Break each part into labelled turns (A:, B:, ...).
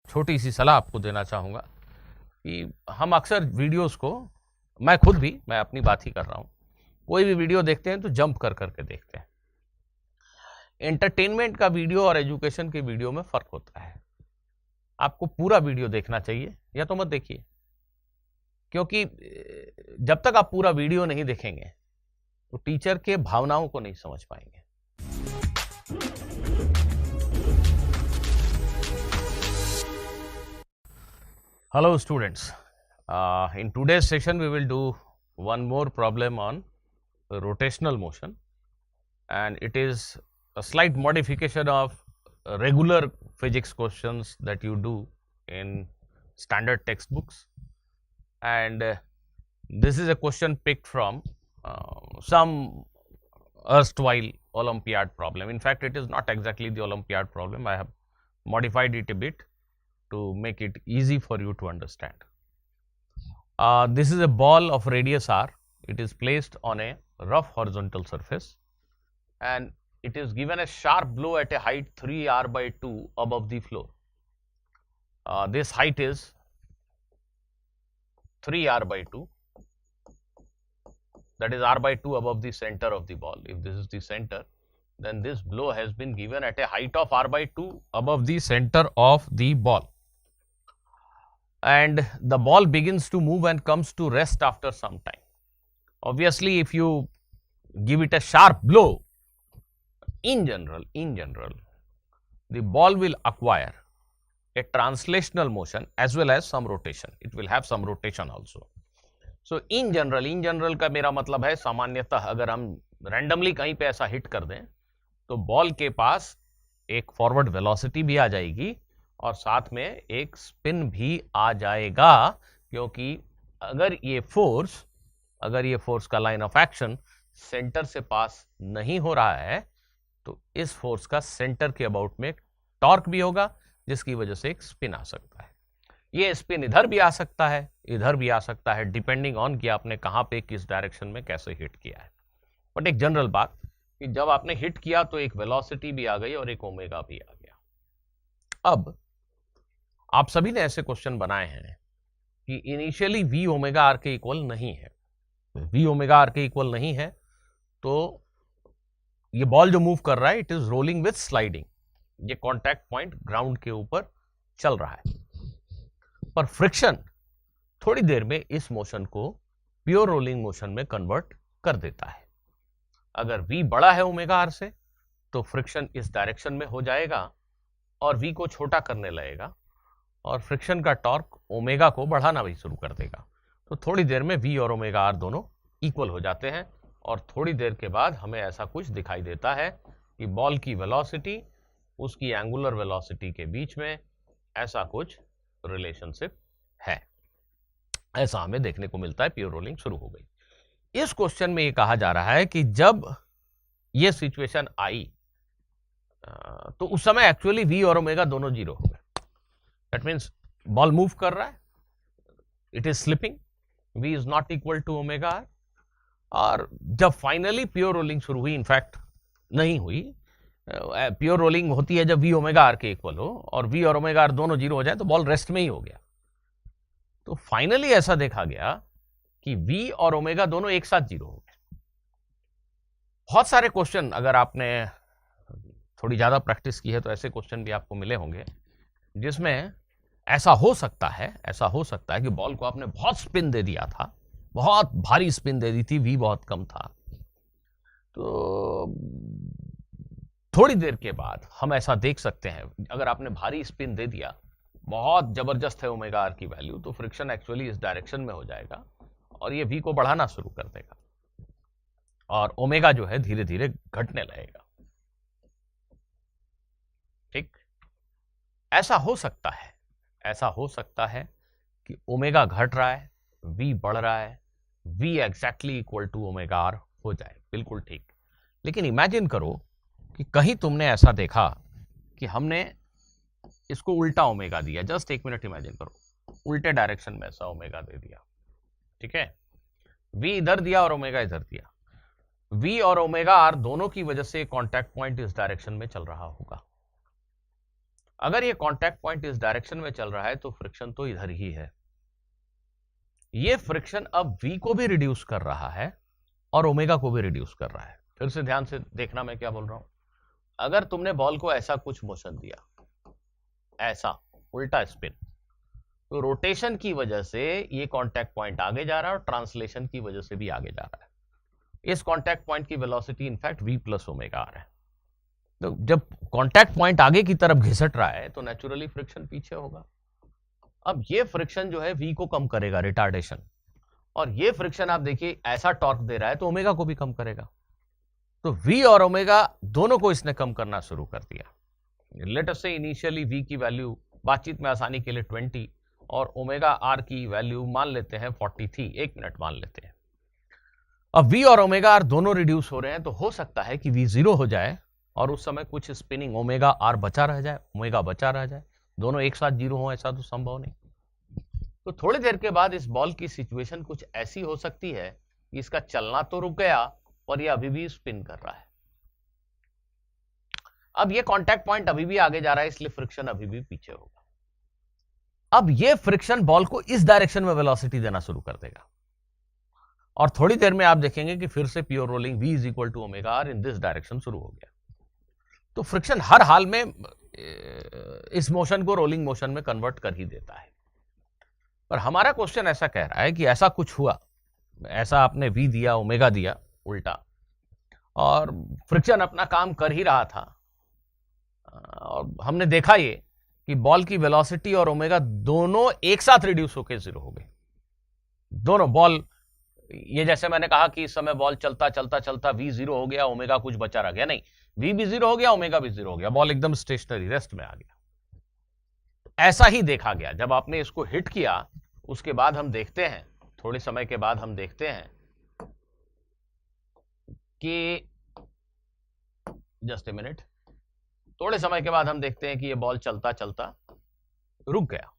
A: छोटी सी सलाह आपको देना चाहूँगा कि हम अक्सर वीडियोस को, मैं खुद भी, मैं अपनी बात ही कर रहा हूँ, कोई भी वीडियो देखते हैं तो जंप कर करके देखते हैं। एंटरटेनमेंट का वीडियो और एजुकेशन के वीडियो में फ़र्क होता है। आपको पूरा वीडियो देखना चाहिए या तो मत देखिए, क्योंकि जब तक आप पूरा वीडियो नहीं देखेंगे तो टीचर के भावनाओं को नहीं समझ पाएंगे। Hello students, in today's session we will do one more problem on rotational motion, and it is a slight modification of regular physics questions that you do in standard textbooks, and this is a question picked from some erstwhile Olympiad problem. In fact, it is not exactly the Olympiad problem. I have modified it a bit to make it easy for you to understand. This is a ball of radius r. It is placed on a rough horizontal surface and it is given a sharp blow at a height 3r/2 above the floor. This height is 3r/2, that is r/2 above the center of the ball. If this is the center, then this blow has been given at a height of r/2 above the center of the ball. And the ball begins to move and comes to rest after some time. Obviously, if you give it a sharp blow, in general, the ball will acquire a translational motion as well as some rotation. It will have some rotation also. So, in general का मेरा मतलब है सामान्यतः अगर हम randomly कहीं पे ऐसा हिट कर दें तो बॉल के पास एक फॉरवर्ड वेलोसिटी भी आ जाएगी और साथ में एक स्पिन भी आ जाएगा, क्योंकि अगर ये फोर्स का लाइन ऑफ एक्शन सेंटर से पास नहीं हो रहा है तो इस फोर्स का सेंटर के अबाउट में टॉर्क भी होगा, जिसकी वजह से एक स्पिन आ सकता है। ये स्पिन इधर भी आ सकता है, इधर भी आ सकता है, डिपेंडिंग ऑन कि आपने कहाँ पे किस डायरेक्शन में कैसे हिट किया है। बट एक जनरल बात कि जब आपने हिट किया तो एक वेलोसिटी भी आ गई और एक ओमेगा भी आ गया। अब आप सभी ने ऐसे क्वेश्चन बनाए हैं कि इनिशियली वी ओमेगा आर के इक्वल नहीं है, वी ओमेगा आर के इक्वल नहीं है, तो ये बॉल जो मूव कर रहा है it is rolling with sliding, ये कॉन्टैक्ट पॉइंट ग्राउंड के ऊपर चल रहा है, पर फ्रिक्शन थोड़ी देर में इस मोशन को प्योर रोलिंग मोशन में कन्वर्ट कर देता है। अगर वी बड़ा है ओमेगा आर से तो फ्रिक्शन इस डायरेक्शन में हो जाएगा और वी को छोटा करने लगेगा और फ्रिक्शन का टॉर्क ओमेगा को बढ़ाना भी शुरू कर देगा। तो थोड़ी देर में वी और ओमेगा आर दोनों इक्वल हो जाते हैं और थोड़ी देर के बाद हमें ऐसा कुछ दिखाई देता है कि बॉल की वेलोसिटी उसकी एंगुलर वेलोसिटी के बीच में ऐसा कुछ रिलेशनशिप है, ऐसा हमें देखने को मिलता है। प्योर रोलिंग शुरू हो गई। इस क्वेश्चन में ये कहा जा रहा है कि जब ये सिचुएशन आई तो उस समय एक्चुअली वी और ओमेगा दोनों जीरो हो गए। That means ball move कर रहा है, it is slipping, v is not equal to omega r, और जब फाइनली प्योर रोलिंग शुरू हुई, इनफैक्ट नहीं हुई, प्योर रोलिंग होती है जब v ओमेगा r के इक्वल हो और v और ओमेगा r दोनों जीरो हो जाए तो बॉल रेस्ट में ही हो गया। तो फाइनली ऐसा देखा गया कि v और ओमेगा दोनों एक साथ जीरो हो गए। बहुत सारे क्वेश्चन, अगर आपने थोड़ी ज्यादा प्रैक्टिस की है तो ऐसे क्वेश्चन भी आपको मिले होंगे जिसमें ऐसा हो सकता है कि बॉल को आपने बहुत स्पिन दे दिया था, बहुत भारी स्पिन दे दी थी, वी बहुत कम था, तो थोड़ी देर के बाद हम ऐसा देख सकते हैं अगर आपने भारी स्पिन दे दिया, बहुत जबरदस्त है ओमेगा आर की वैल्यू, तो फ्रिक्शन एक्चुअली इस डायरेक्शन में हो जाएगा और ये वी को बढ़ाना शुरू कर देगा और ओमेगा जो है धीरे धीरे घटने लगेगा। ठीक, ऐसा हो सकता है कि ओमेगा घट रहा है, वी बढ़ रहा है, v exactly equal to omega r हो जाए, बिल्कुल ठीक। लेकिन इमेजिन करो कि कहीं तुमने ऐसा देखा कि हमने इसको उल्टा ओमेगा दिया, जस्ट एक मिनट इमेजिन करो, उल्टे डायरेक्शन में ऐसा ओमेगा दे दिया, ठीक है, वी इधर दिया और ओमेगा इधर दिया, वी और ओमेगा आर दोनों की वजह से कॉन्टैक्ट पॉइंट इस डायरेक्शन में चल रहा होगा। अगर ये कांटेक्ट पॉइंट इस डायरेक्शन में चल रहा है तो फ्रिक्शन तो इधर ही है। ये फ्रिक्शन अब v को भी रिड्यूस कर रहा है और ओमेगा को भी रिड्यूस कर रहा है। फिर से ध्यान से देखना मैं क्या बोल रहा हूं। अगर तुमने बॉल को ऐसा कुछ मोशन दिया, ऐसा उल्टा स्पिन, तो रोटेशन की वजह से ये कांटेक्ट पॉइंट आगे जा रहा है और ट्रांसलेशन की वजह से भी आगे जा रहा है। इस कांटेक्ट पॉइंट की velocity in fact v plus omega r है। तो जब कांटेक्ट पॉइंट आगे की तरफ घिसट रहा है तो नेचुरली फ्रिक्शन पीछे होगा। अब ये फ्रिक्शन जो है v को कम करेगा, रिटार्डेशन, और ये फ्रिक्शन आप देखिए ऐसा टॉर्क दे रहा है तो ओमेगा को भी कम करेगा। तो v और ओमेगा दोनों को इसने कम करना शुरू कर दिया। लेट अस से इनिशियली v की वैल्यू बातचीत में आसानी के लिए 20 और ओमेगा r की वैल्यू मान लेते हैं 40 थी, 1 मिनट मान लेते हैं। अब v और ओमेगा r दोनों रिड्यूस हो रहे हैं, तो हो सकता है कि v 0 हो जाए और उस समय कुछ स्पिनिंग ओमेगा r बचा रह जाए, ओमेगा बचा रह जाए, दोनों एक साथ 0 हो, ऐसा तो संभव नहीं। तो थोड़ी देर के बाद इस बॉल की सिचुएशन कुछ ऐसी हो सकती है कि इसका चलना तो रुक गया और ये अभी भी स्पिन कर रहा है। अब ये कांटेक्ट पॉइंट अभी भी आगे जा रहा है, इसलिए फ्रिक्शन अभी भी पीछे होगा। अब ये फ्रिक्शन बॉल को इस डायरेक्शन में वेलोसिटी देना शुरू कर देगा और थोड़ी देर में आप देखेंगे कि फिर से pure rolling v is equal to omega r in this direction शुरू हो गया। तो फ्रिक्शन हर हाल में इस मोशन को रोलिंग मोशन में कन्वर्ट कर ही देता है। पर हमारा क्वेश्चन ऐसा कह रहा है कि ऐसा कुछ हुआ, ऐसा आपने v दिया, ओमेगा दिया उल्टा, और फ्रिक्शन अपना काम कर ही रहा था, और हमने देखा ये कि बॉल की वेलोसिटी और ओमेगा दोनों एक साथ रिड्यूस होकर 0 हो गए। दोनों बॉल, ये जैसे मैंने कहा कि इस समय बॉल चलता चलता चलता v 0 हो गया, ओमेगा कुछ बचा रह गया, नहीं, v भी 0 हो गया, ओमेगा भी 0 हो गया, बॉल एकदम स्टेशनरी रेस्ट में आ गया। ऐसा ही देखा गया। जब आपने इसको हिट किया उसके बाद हम देखते हैं, थोड़े समय के बाद हम देखते हैं कि जस्ट ए मिनट, थोड़े समय के बाद हम देखते हैं कि ये बॉल चलता चलता रुक गया।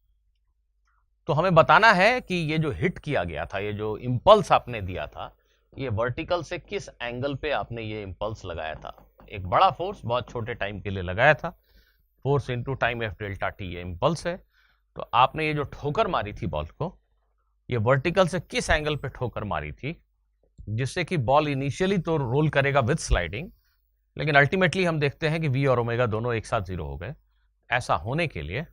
A: तो हमें बताना है कि ये जो हिट किया गया था, ये जो इंपल्स आपने दिया था, ये वर्टिकल से किस एंगल पे आपने ये इंपल्स लगाया था। एक बड़ा फोर्स बहुत छोटे टाइम के लिए लगाया था, force into time F delta T, ये इंपल्स है। तो आपने ये जो ठोकर मारी थी बॉल को, ये वर्टिकल से किस एंगल पे ठोकर मारी थी, जिससे कि बॉल इनिशियली तो रोल करेगा विद स्लाइडिंग, लेकिन अल्टीमेटली हम देखते हैं कि v और ओमेगा दोनों एक साथ 0 हो गए। ऐसा होने के लिए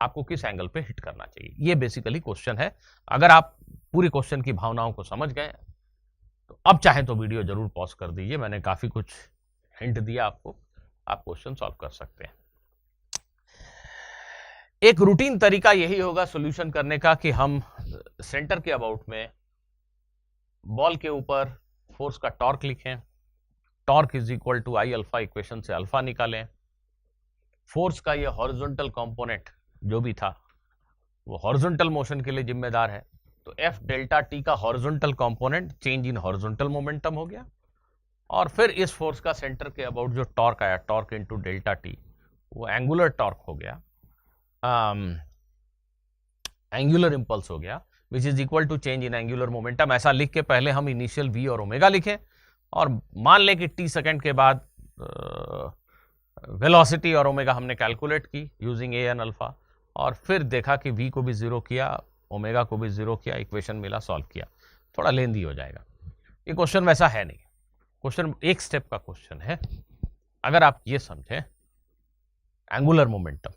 A: आपको किस एंगल पे हिट करना चाहिए, ये बेसिकली क्वेश्चन है। अगर आप पूरी क्वेश्चन की भावनाओं को समझ गए तो अब चाहे तो वीडियो जरूर पॉज कर दीजिए, मैंने काफी कुछ हिंट दिया आपको, आप क्वेश्चन सॉल्व कर सकते हैं। एक रूटीन तरीका यही होगा सॉल्यूशन करने का कि हम सेंटर के अबाउट में बॉल के ऊपर फोर्स का टॉर्क लिखें, torque is equal to I alpha, equation से अल्फा निकालें, फोर्स का ये हॉरिजॉन्टल कंपोनेंट जो भी था वो हॉरिजॉन्टल मोशन के लिए जिम्मेदार है, तो एफ डेल्टा टी का horizontal component change in horizontal momentum हो गया, और फिर इस फोर्स का सेंटर के अबाउट जो टॉर्क आया, टॉर्क इनटू डेल्टा टी, वो एंगुलर टॉर्क हो गया, एंगुलर इंपल्स हो गया, which is equal to change in angular momentum. ऐसा लिख के पहले हम इनिशियल v और ओमेगा लिखें और मान लें कि t सेकंड के बाद वेलोसिटी और ओमेगा हमने कैलकुलेट की यूजिंग ए एन अल्फा, और फिर देखा कि v को भी 0 किया, ओमेगा को भी 0 किया, इक्वेशन मिला, सॉल्व किया। थोड़ा लेंदी हो जाएगा, ये क्वेश्चन वैसा है नहीं, क्वेश्चन एक स्टेप का क्वेश्चन है। अगर आप ये समझें एंगुलर मोमेंटम,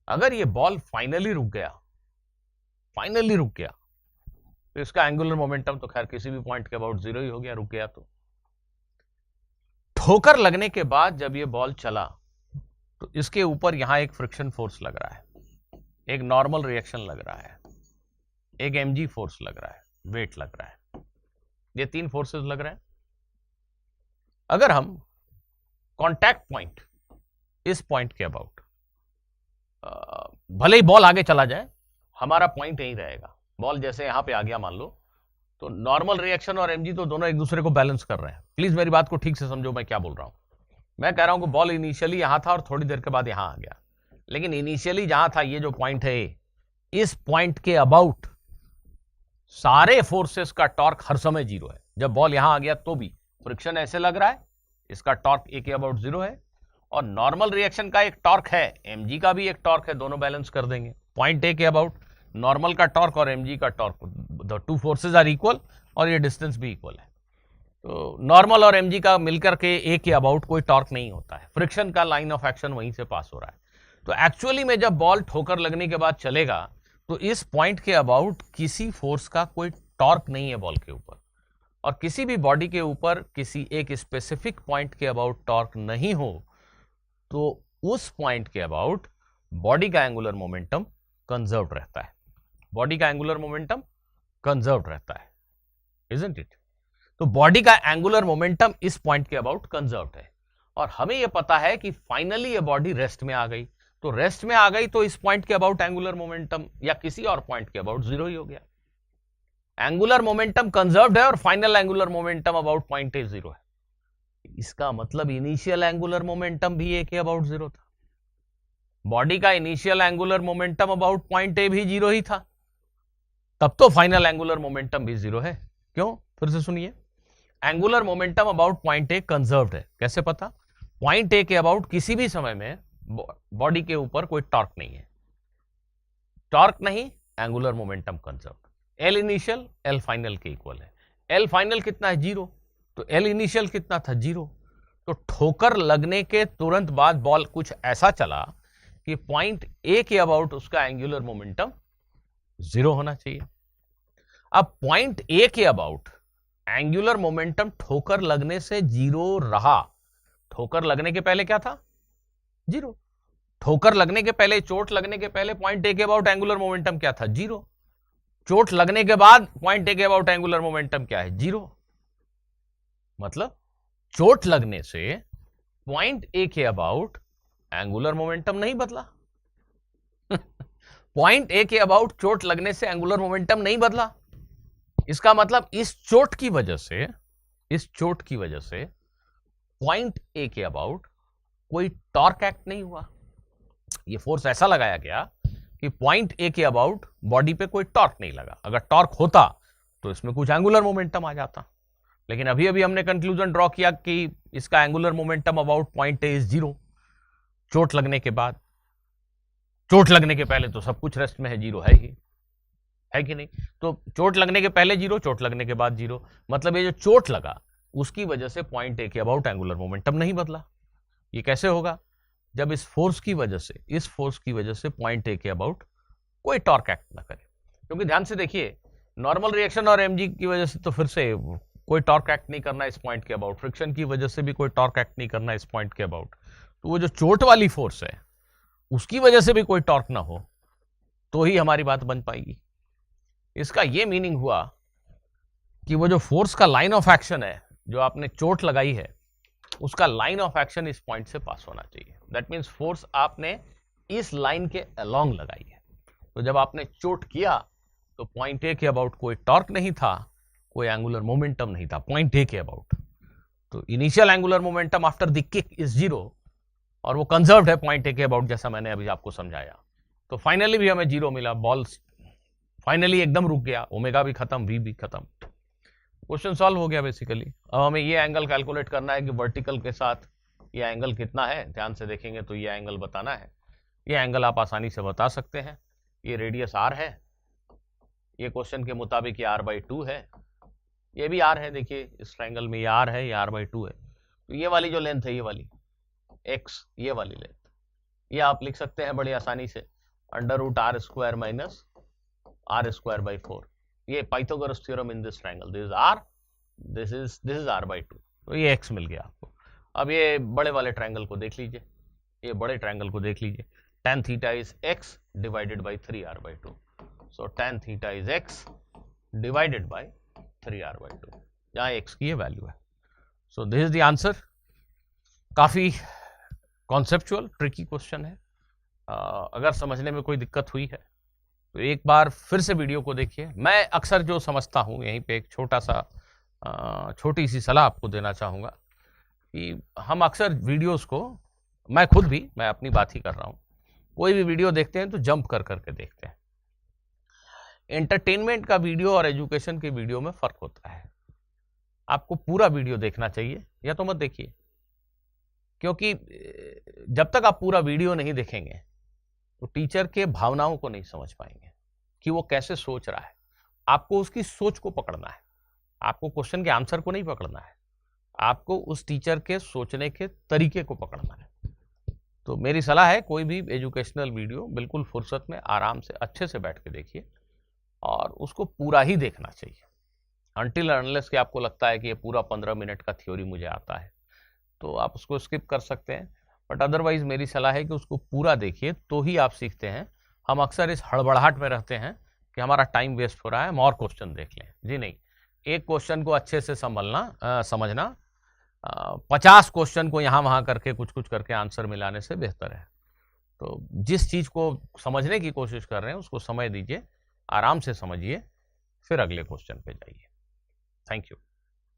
A: अगर ये बॉल फाइनली रुक गया तो इसका एंगुलर मोमेंटम तो खैर किसी भी पॉइंट के अबाउट 0 ही हो गया, रुक गया। तो ठोकर लगने के बाद जब ये बॉल चला तो इसके ऊपर यहां एक फ्रिक्शन फोर्स लग रहा है, एक नॉर्मल रिएक्शन लग रहा है, एक mg फोर्स लग रहा है, वेट लग रहा है, ये 3 फोर्सेस लग रहे हैं। अगर हम कॉन्टैक्ट पॉइंट, इस पॉइंट के अबाउट, भले ही बॉल आगे चला जाए, हमारा पॉइंट यही रहेगा। बॉल जैसे यहां पे आ गया मान लो, तो नॉर्मल रिएक्शन और mg तो दोनों एक दूसरे को बैलेंस कर रहे हैं। प्लीज मेरी बात को ठीक से समझो मैं क्या बोल रहा हूं। मैं कह रहा हूं कि बॉल इनिशियली यहां था और थोड़ी देर के बाद यहां आ गया, लेकिन इनिशियली जहां था, ये जो पॉइंट है, इस पॉइंट के अबाउट सारे फोर्सेस का टॉर्क हर समय 0 है। जब बॉल यहां आ गया तो भी फ्रिक्शन ऐसे लग रहा है, इसका टॉर्क ए के अबाउट 0 है, और नॉर्मल रिएक्शन का एक टॉर्क है, mg का भी एक टॉर्क है, दोनों बैलेंस कर देंगे। पॉइंट ए के अबाउट नॉर्मल का टॉर्क और mg का torque, the two forces are equal और ये डिस्टेंस भी इक्वल है। तो नॉर्मल और mg का मिलकर के ए के अबाउट कोई टॉर्क नहीं होता है, फ्रिक्शन का लाइन ऑफ एक्शन वहीं से पास हो रहा है। तो एक्चुअली में जब बॉल ठोकर लगने के बाद चलेगा तो इस पॉइंट के अबाउट किसी फोर्स का कोई टॉर्क नहीं है बॉल के ऊपर, और किसी भी बॉडी के ऊपर किसी एक स्पेसिफिक पॉइंट के अबाउट टॉर्क नहीं हो तो उस पॉइंट के अबाउट बॉडी का एंगुलर मोमेंटम कंजर्व्ड रहता है। बॉडी का एंगुलर मोमेंटम कंजर्व्ड रहता है, इजंट इट? तो बॉडी का एंगुलर मोमेंटम इस पॉइंट के अबाउट कंजर्व्ड है, और हमें यह पता है कि फाइनली ये बॉडी रेस्ट में आ गई। तो रेस्ट में आ गई तो इस पॉइंट के अबाउट एंगुलर मोमेंटम या किसी और पॉइंट के अबाउट जीरो ही हो गया। एंगुलर मोमेंटम कंजर्व्ड है और final angular momentum about point A zero है। इसका मतलब इनिशियल एंगुलर मोमेंटम भी ए के अबाउट जीरो था। बॉडी का initial angular momentum about point A भी जीरो ही था, तब तो फाइनल एंगुलर मोमेंटम भी जीरो है। क्यों? फिर से सुनिए, angular momentum about point A conserved है। कैसे पता? पॉइंट ए के अबाउट किसी भी समय में बॉडी के ऊपर कोई टॉर्क नहीं है, टॉर्क नहीं, angular momentum conserved. L initial L final के इक्वल है। एल फाइनल कितना है? जीरो। तो एल इनिशियल कितना था? जीरो। तो ठोकर लगने के तुरंत बाद बॉल कुछ ऐसा चला कि पॉइंट ए के अबाउट उसका एंगुलर मोमेंटम जीरो होना चाहिए। अब पॉइंट ए के अबाउट एंगुलर मोमेंटम ठोकर लगने से जीरो रहा। ठोकर लगने के पहले क्या था? जीरो। ठोकर लगने के पहले, चोट लगने के पहले पॉइंट ए के अबाउट एंगुलर मोमेंटम क्या था? जीरो। चोट लगने के बाद पॉइंट ए के अबाउट एंगुलर मोमेंटम क्या है? जीरो। मतलब चोट लगने से पॉइंट ए के अबाउट एंगुलर मोमेंटम नहीं बदला। पॉइंट ए के अबाउट चोट लगने से एंगुलर मोमेंटम नहीं बदला। इसका मतलब इस चोट की वजह से पॉइंट ए के अबाउट कोई टॉर्क एक्ट नहीं हुआ। ये फोर्स ऐसा लगाया गया कि पॉइंट ए के अबाउट बॉडी पे कोई टॉर्क नहीं लगा। अगर टॉर्क होता तो इसमें कुछ एंगुलर मोमेंटम आ जाता, लेकिन अभी अभी हमने कंक्लूजन ड्रॉ किया कि इसका angular momentum about point A is zero. चोट लगने के बाद, चोट लगने के पहले तो सब कुछ रेस्ट में है, जीरो है ही, है कि नहीं? तो चोट लगने के पहले जीरो, चोट लगने के बाद जीरो। मतलब ये जो चोट लगा उसकी वजह से पॉइंट ए के अबाउट एंगुलर मोमेंटम नहीं बदला। ये कैसे होगा? जब इस फोर्स की वजह से पॉइंट ए के अबाउट कोई टॉर्क एक्ट ना करे। क्योंकि ध्यान से देखिए, नॉर्मल रिएक्शन और एमजी की वजह से तो फिर से कोई टॉर्क एक्ट नहीं करना इस पॉइंट के अबाउट, फ्रिक्शन की वजह से भी कोई टॉर्क एक्ट नहीं करना इस पॉइंट के अबाउट। तो वो जो चोट वाली फोर्स है उसकी वजह से भी कोई टॉर्क ना हो तो ही हमारी बात बन पाएगी। इसका ये मीनिंग हुआ कि वो जो फोर्स का लाइन ऑफ एक्शन है, जो आपने चोट लगाई है, उसका लाइन ऑफ एक्शन इस पॉइंट से पास होना चाहिए। दैट मीन्स फोर्स आपने इस लाइन के अलोंग लगाई है। तो जब आपने चोट किया तो पॉइंट ए के अबाउट कोई टॉर्क नहीं था, कोई एंगुलर मोमेंटम नहीं था पॉइंट ए के अबाउट। तो initial angular momentum after the kick is zero, और वो कंजर्व्ड है पॉइंट ए के अबाउट, जैसा मैंने अभी आपको समझाया। तो फाइनली भी हमें जीरो मिला, बॉल फाइनली एकदम रुक गया, ओमेगा भी खत्म, वी भी खत्म, क्वेश्चन सॉल्व हो गया बेसिकली। अब हमें ये एंगल कैलकुलेट करना है कि वर्टिकल के साथ ये एंगल कितना है। ध्यान से देखेंगे तो ये एंगल बताना है। ये एंगल आप आसानी से बता सकते हैं। ये रेडियस आर है, ये क्वेश्चन के मुताबिक ये r/2 है, ये भी आर है। देखिए इस ट्रायंगल में ये आर है, ये r/2 है। तो ये वाली जो लेंथ है, ये वाली x, ये वाली लेंथ, ये आप लिख सकते हैं बड़ी आसानी से, √r² - r²/4। ये Pythagoras theorem in this triangle, this is r, this is r/2। तो ये x मिल गया आपको। अब ये बड़े वाले ट्रायंगल को देख लीजिए, ये बड़े ट्रायंगल को देख लीजिए। tan theta is x divided by 3r/2। So tan theta is x divided by 3r/2, जहां x की ये वैल्यू है। So this is the answer. काफी कॉन्सेप्चुअल ट्रिकी क्वेश्चन है। अगर समझने में कोई दिक्कत हुई है तो एक बार फिर से वीडियो को देखिए। मैं अक्सर जो समझता हूँ, यहीं पे एक छोटी सी सलाह आपको देना चाहूँगा कि हम अक्सर वीडियोस को, मैं खुद भी, मैं अपनी बात ही कर रहा हूँ, कोई भी वीडियो देखते हैं तो जंप कर करके देखते हैं। एंटरटेनमेंट का वीडियो और एजुकेशन के वीडियो में फर्क होता है। आपको पूरा वीडियो देखना चाहिए, या तो मत देखिए। क्योंकि जब तक आप पूरा वीडियो नहीं देखेंगे तो टीचर के भावनाओं को नहीं समझ पाएंगे कि वो कैसे सोच रहा है। आपको उसकी सोच को पकड़ना है, आपको क्वेश्चन के आंसर को नहीं पकड़ना है, आपको उस टीचर के सोचने के तरीके को पकड़ना है। तो मेरी सलाह है, कोई भी एजुकेशनल वीडियो बिल्कुल फुर्सत में आराम से अच्छे से बैठ के देखिए और उसको पूरा ही देखना चाहिए। अनटिल अनलेस कि आपको लगता है कि ये पूरा 15 मिनट का थ्योरी मुझे आता है तो आप उसको स्किप कर सकते हैं, बट अदरवाइज मेरी सलाह है कि उसको पूरा देखिए तो ही आप सीखते हैं। हम अक्सर इस हड़बड़ाहट में रहते हैं कि हमारा टाइम वेस्ट हो रहा है, हम और क्वेश्चन देख लें। जी नहीं, एक क्वेश्चन को अच्छे से समझना 50 क्वेश्चन को यहाँ वहाँ करके कुछ करके आंसर मिलाने से बेहतर है। तो जिस चीज़ को समझने की कोशिश कर रहे हैं उसको समय दीजिए, आराम से समझिए, फिर अगले क्वेश्चन पे जाइए। Thank you.